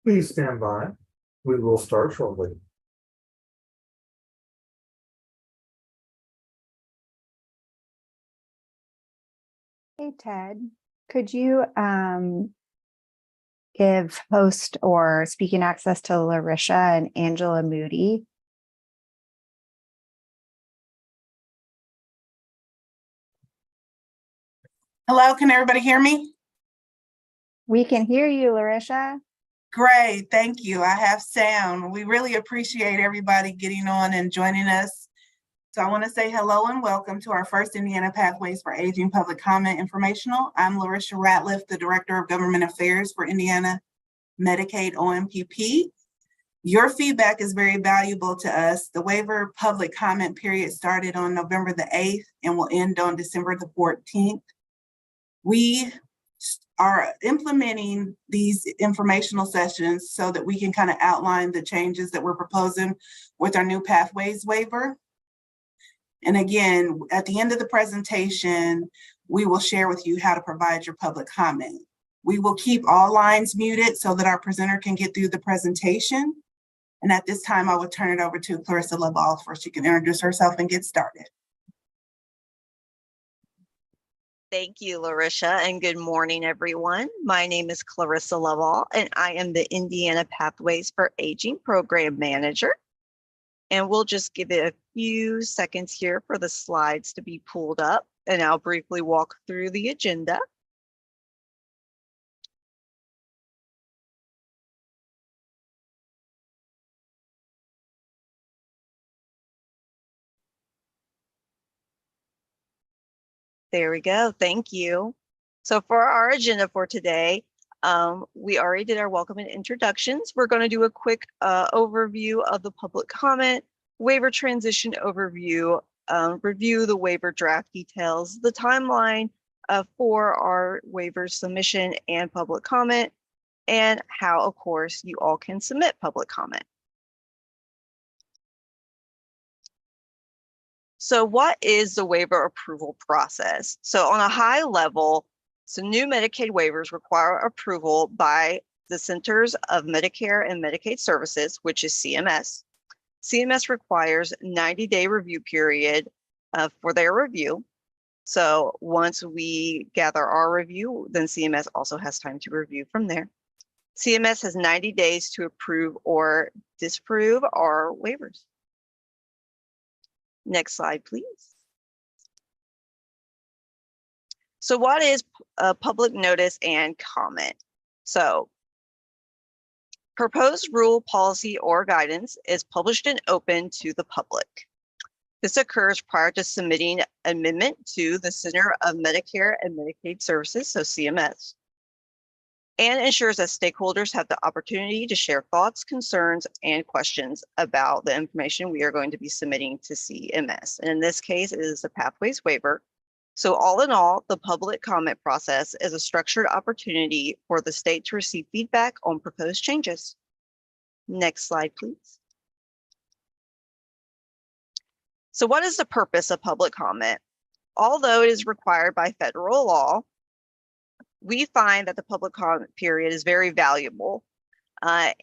Please stand by. We will start shortly. Hey, Ted, could you give host or speaking access to Larisha and Angela Moody? Hello, can everybody hear me? We can hear you, Larisha. Great, thank you. I have sound. We really appreciate everybody getting on and joining us. So I want to say hello and welcome to our first Indiana Pathways for Aging Public Comment Informational. I'm Larisha Ratliff, the Director of Government Affairs for Indiana Medicaid OMPP. Your feedback is very valuable to us. The waiver public comment period started on November the 8th and will end on December the 14th. We are implementing these informational sessions so that we can kind of outline the changes that we're proposing with our new pathways waiver. And again, at the end of the presentation, we will share with you how to provide your public comment. We will keep all lines muted so that our presenter can get through the presentation. And at this time, I will turn it over to Clarissa Laval for she can introduce herself and get started. Thank you, Larisha, and good morning, everyone. My name is Clarissa Laval, and I am the Indiana Pathways for Aging Program Manager. And we'll just give it a few seconds here for the slides to be pulled up, and I'll briefly walk through the agenda. There we go. Thank you. So for our agenda for today, we already did our welcome and introductions. We're going to do a quick overview of the public comment, waiver transition overview, review the waiver draft details, the timeline for our waiver submission and public comment, and how, of course, you all can submit public comment. So what is the waiver approval process? So on a high level, so new Medicaid waivers require approval by the Centers of Medicare and Medicaid Services, which is CMS. CMS requires 90-day review period for their review. So once we gather our review, then CMS also has time to review from there. CMS has 90 days to approve or disapprove our waivers. Next slide, please. So what is a public notice and comment? So proposed rule, policy, or guidance is published and open to the public. This occurs prior to submitting amendment to the Center of Medicare and Medicaid Services, so CMS, and ensures that stakeholders have the opportunity to share thoughts, concerns, and questions about the information we are going to be submitting to CMS. And in this case, it is the Pathways Waiver. So all in all, the public comment process is a structured opportunity for the state to receive feedback on proposed changes. Next slide, please. So what is the purpose of public comment? Although it is required by federal law, we find that the public comment period is very valuable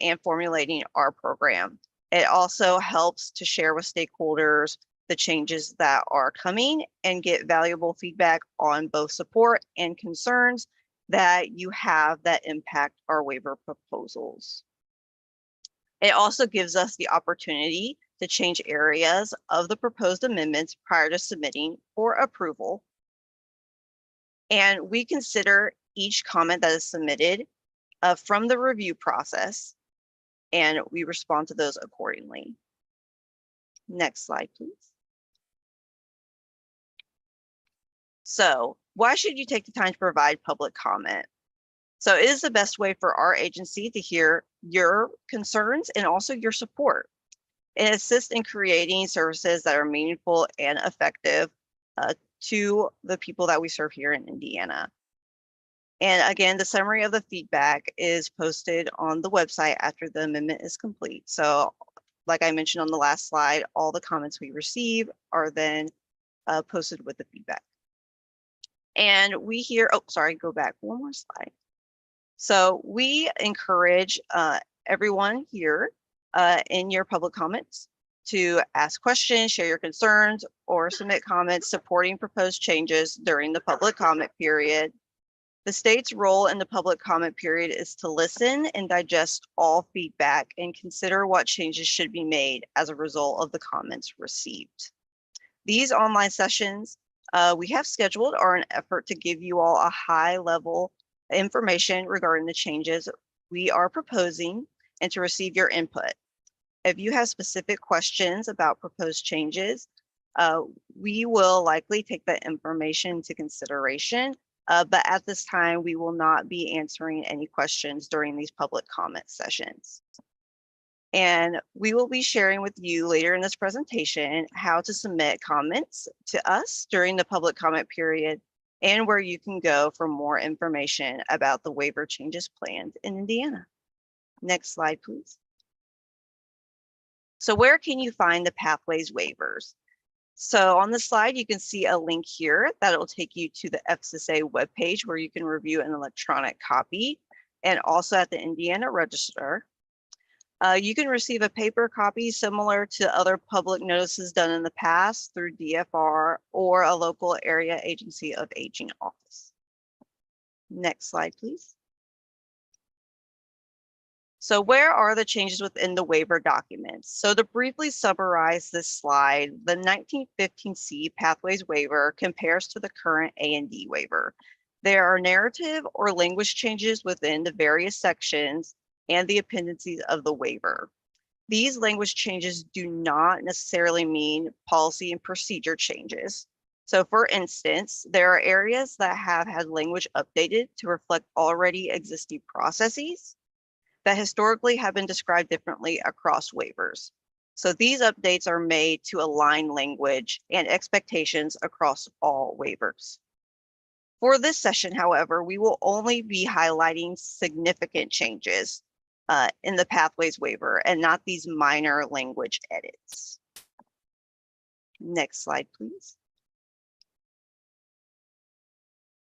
in formulating our program. It also helps to share with stakeholders the changes that are coming and get valuable feedback on both support and concerns that you have that impact our waiver proposals. It also gives us the opportunity to change areas of the proposed amendments prior to submitting for approval. And we consider each comment that is submitted from the review process, and we respond to those accordingly. Next slide, please. So why should you take the time to provide public comment? So it is the best way for our agency to hear your concerns and also your support. It assists in creating services that are meaningful and effective to the people that we serve here in Indiana. And again, the summary of the feedback is posted on the website after the amendment is complete. So like I mentioned on the last slide, all the comments we receive are then posted with the feedback. And we hear, oh, sorry, go back one more slide. So we encourage everyone here in your public comments to ask questions, share your concerns, or submit comments supporting proposed changes during the public comment period. The state's role in the public comment period is to listen and digest all feedback and consider what changes should be made as a result of the comments received. These online sessions we have scheduled are an effort to give you all a high level information regarding the changes we are proposing and to receive your input. If you have specific questions about proposed changes, we will likely take that information into consideration, but at this time, we will not be answering any questions during these public comment sessions. And we will be sharing with you later in this presentation how to submit comments to us during the public comment period and where you can go for more information about the waiver changes planned in Indiana. Next slide, please. So where can you find the Pathways waivers? So on the slide, you can see a link here that will take you to the FSSA webpage where you can review an electronic copy, and also at the Indiana Register. You can receive a paper copy similar to other public notices done in the past through DFR or a local area agency of aging office. Next slide, please. So where are the changes within the waiver documents? So to briefly summarize this slide, the 1915C Pathways waiver compares to the current A&D waiver. There are narrative or language changes within the various sections and the appendices of the waiver. These language changes do not necessarily mean policy and procedure changes. So for instance, there are areas that have had language updated to reflect already existing processes that historically have been described differently across waivers. So these updates are made to align language and expectations across all waivers. For this session, however, we will only be highlighting significant changes in the Pathways waiver and not these minor language edits. Next slide, please.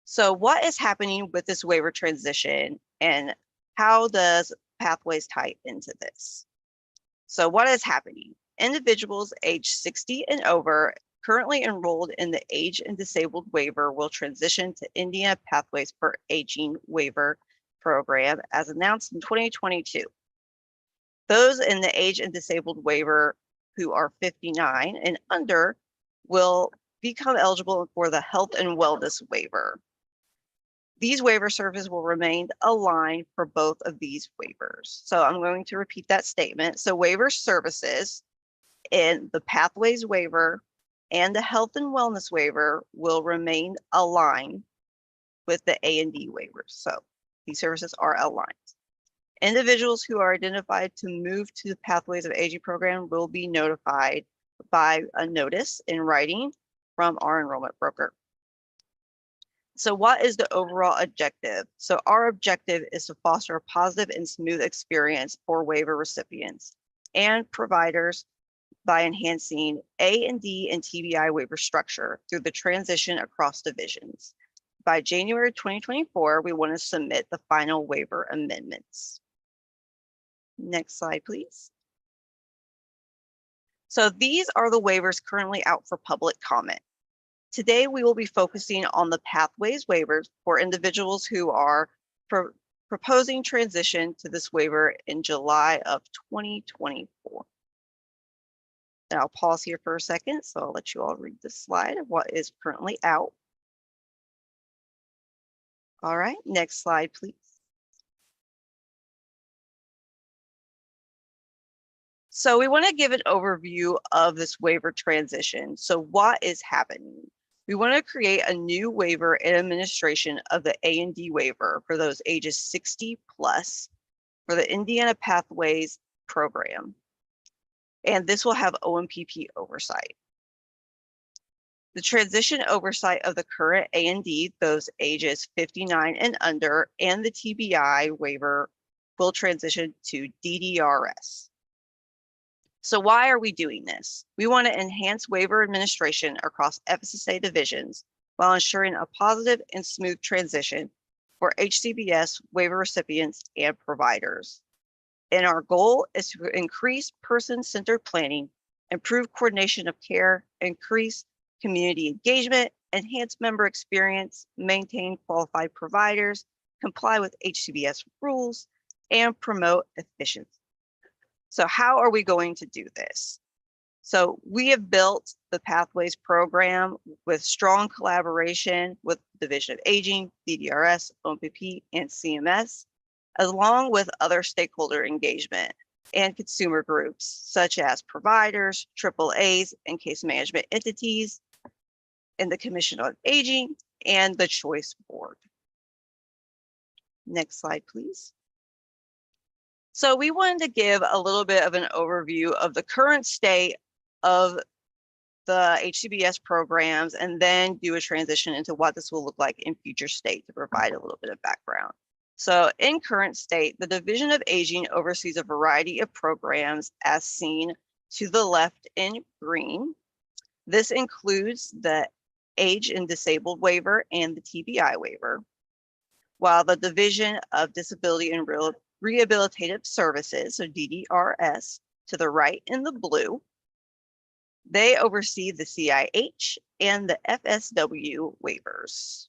So what is happening with this waiver transition and how does Pathways tie into this? So what is happening? Individuals age 60 and over currently enrolled in the Age and Disabled Waiver will transition to Indiana Pathways for Aging Waiver program as announced in 2022. Those in the Age and Disabled Waiver who are 59 and under will become eligible for the Health and Wellness Waiver. These waiver services will remain aligned for both of these waivers. So I'm going to repeat that statement. So waiver services in the Pathways waiver and the Health and Wellness waiver will remain aligned with the A&D waivers. So these services are aligned. Individuals who are identified to move to the Pathways of Aging program will be notified by a notice in writing from our enrollment broker. So what is the overall objective? So our objective is to foster a positive and smooth experience for waiver recipients and providers by enhancing A&D and TBI waiver structure through the transition across divisions. By January 2024, we want to submit the final waiver amendments. Next slide, please. So these are the waivers currently out for public comment. Today, we will be focusing on the Pathways waivers for individuals who are proposing transition to this waiver in July of 2024. And I'll pause here for a second, so I'll let you all read this slide of what is currently out. All right, next slide, please. So we want to give an overview of this waiver transition. So what is happening? We want to create a new waiver and administration of the A&D waiver for those ages 60 plus for the Indiana Pathways program. And this will have OMPP oversight. The transition oversight of the current A&D, those ages 59 and under, and the TBI waiver will transition to DDRS. So why are we doing this? We want to enhance waiver administration across FSSA divisions while ensuring a positive and smooth transition for HCBS waiver recipients and providers. And our goal is to increase person-centered planning, improve coordination of care, increase community engagement, enhance member experience, maintain qualified providers, comply with HCBS rules, and promote efficiency. So how are we going to do this? So we have built the Pathways program with strong collaboration with Division of Aging, DDRS, OMPP, and CMS, along with other stakeholder engagement and consumer groups such as providers, AAAs, and case management entities, and the Commission on Aging and the Choice Board. Next slide, please. So we wanted to give a little bit of an overview of the current state of the HCBS programs and then do a transition into what this will look like in future state to provide a little bit of background. So in current state, the Division of Aging oversees a variety of programs as seen to the left in green. This includes the Age and Disabled Waiver and the TBI Waiver, while the Division of Disability and Rehabilitative Services, so DDRS, to the right in the blue, they oversee the CIH and the FSW waivers.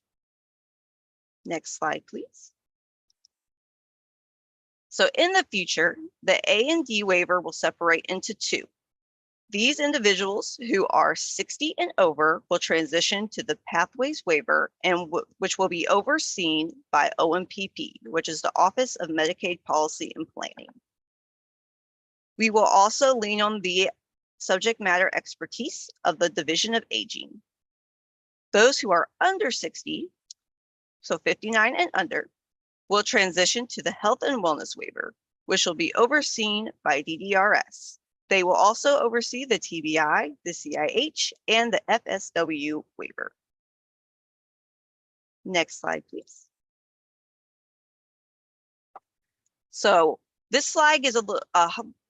Next slide, please. So in the future, the A&D waiver will separate into two. These individuals who are 60 and over will transition to the Pathways waiver, and which will be overseen by OMPP, which is the Office of Medicaid Policy and Planning. We will also lean on the subject matter expertise of the Division of Aging. Those who are under 60, so 59 and under, will transition to the Health and Wellness waiver, which will be overseen by DDRS. They will also oversee the TBI, the CIH, and the FSW waiver. Next slide, please. So this slide gives an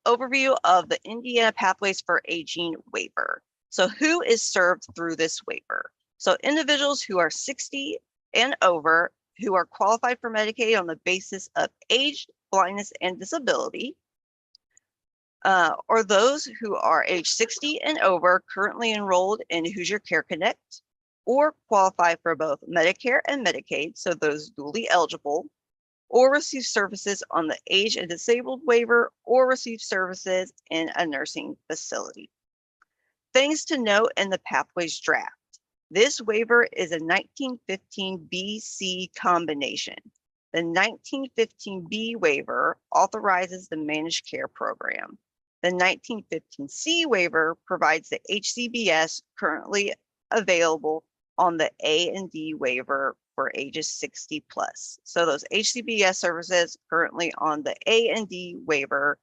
overview of the Indiana Pathways for Aging waiver. So who is served through this waiver? So individuals who are 60 and over who are qualified for Medicaid on the basis of age, blindness, and disability, or those who are age 60 and over currently enrolled in Hoosier Care Connect, or qualify for both Medicare and Medicaid, so those dually eligible, or receive services on the Age and Disabled waiver, or receive services in a nursing facility. Things to note in the Pathways draft. This waiver is a 1915 BC combination. The 1915B waiver authorizes the managed care program. The 1915C waiver provides the HCBS currently available on the A&D waiver for ages 60 plus. So those HCBS services currently on the A&D waiver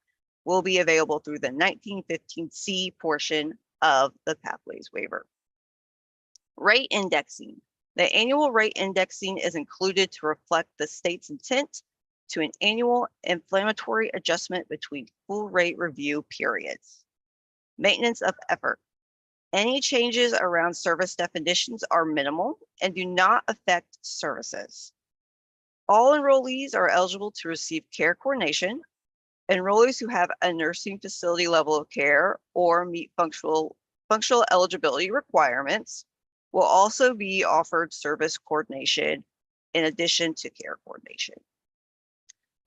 will be available through the 1915C portion of the Pathways waiver. Rate indexing. The annual rate indexing is included to reflect the state's intent to an annual inflammatory adjustment between full rate review periods. Maintenance of effort. Any changes around service definitions are minimal and do not affect services. All enrollees are eligible to receive care coordination. Enrollees who have a nursing facility level of care or meet functional eligibility requirements will also be offered service coordination in addition to care coordination.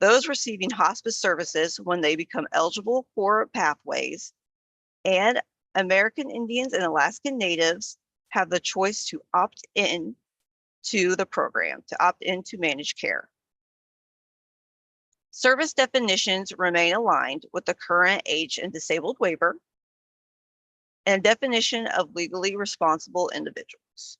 Those receiving hospice services when they become eligible for Pathways, and American Indians and Alaskan Natives have the choice to opt in to the program, to opt into managed care. Service definitions remain aligned with the current Age and Disabled waiver and definition of legally responsible individuals.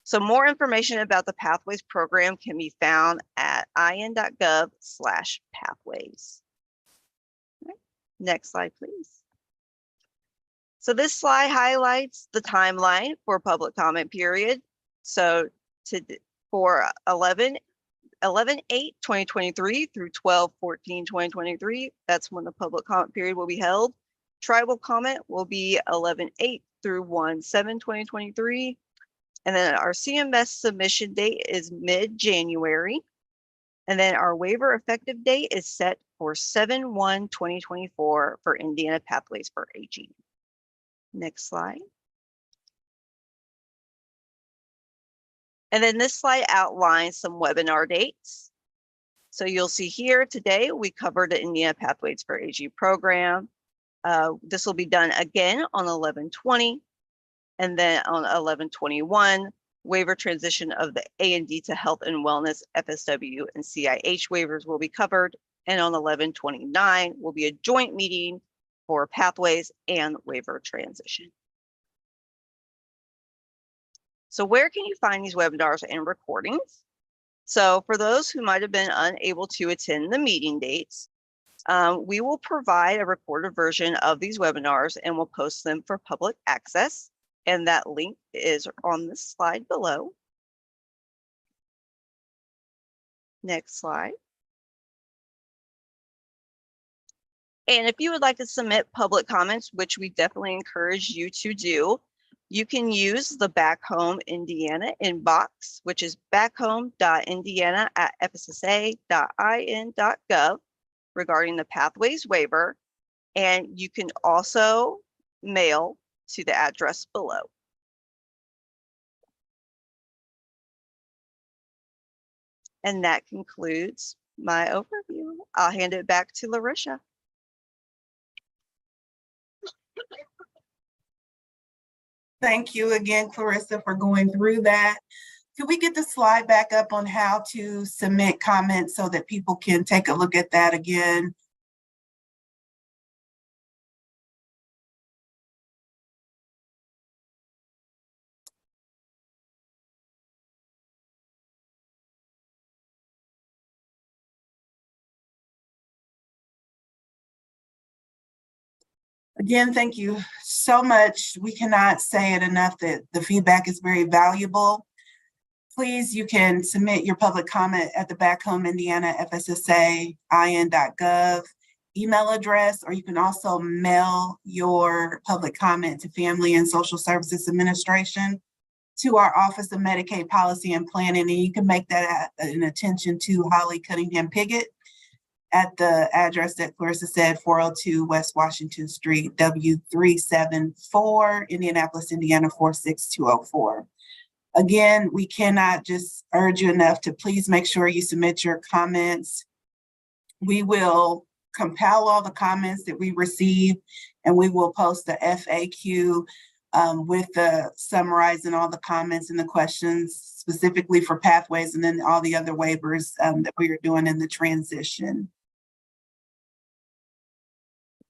So more information about the Pathways program can be found at in.gov/pathways. Right. Next slide, please. So this slide highlights the timeline for public comment period. So for 11/8/2023 through 12/14/2023, that's when the public comment period will be held. Tribal comment will be 11/8 through 1/7/2023. And then our CMS submission date is mid-January. And then our waiver effective date is set for 7/1/2024 for Indiana Pathways for Aging. Next slide. And then this slide outlines some webinar dates. So you'll see here today, we covered the Indiana Pathways for Aging program. This will be done again on 11/20, and then on 11/21, waiver transition of the A&D to Health and Wellness, FSW, and CIH waivers will be covered. And on 11/29 will be a joint meeting for pathways and waiver transition. So where can you find these webinars and recordings? So for those who might have been unable to attend the meeting dates, we will provide a recorded version of these webinars and we'll post them for public access. And that link is on this slide below. Next slide. And if you would like to submit public comments, which we definitely encourage you to do, you can use the Back Home Indiana inbox, which is backhome.indiana@fssa.in.gov regarding the Pathways waiver. And you can also mail to the address below. And that concludes my overview. I'll hand it back to Larisha. Thank you again, Clarissa, for going through that. Could we get the slide back up on how to submit comments so that people can take a look at that again? Again, thank you so much. We cannot say it enough that the feedback is very valuable. Please, you can submit your public comment at the Back Home Indiana FSSA.in.gov email address, or you can also mail your public comment to Family and Social Services Administration to our Office of Medicaid Policy and Planning, and you can make that an attention to Holly Cunningham Piggott at the address that Clarissa said, 402 West Washington Street, W374, Indianapolis, Indiana, 46204. Again, we cannot just urge you enough to please make sure you submit your comments. We will compile all the comments that we receive, and we will post the FAQ with the summarizing all the comments and the questions specifically for pathways, and then all the other waivers that we are doing in the transition.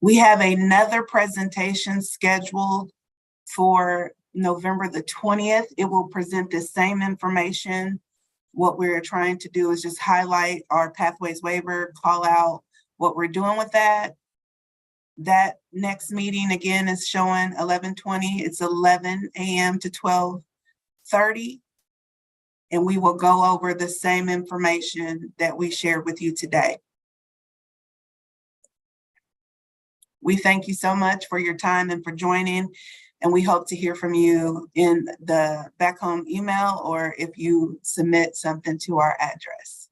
We have another presentation scheduled for November the 20th. It will present the same information. What we're trying to do is just highlight our pathways waiver, call out what we're doing with that. That next meeting again is showing 11/20. It's 11 a.m. to 12:30. And we will go over the same information that we shared with you today. We thank you so much for your time and for joining, and we hope to hear from you in the Back Home email or if you submit something to our address.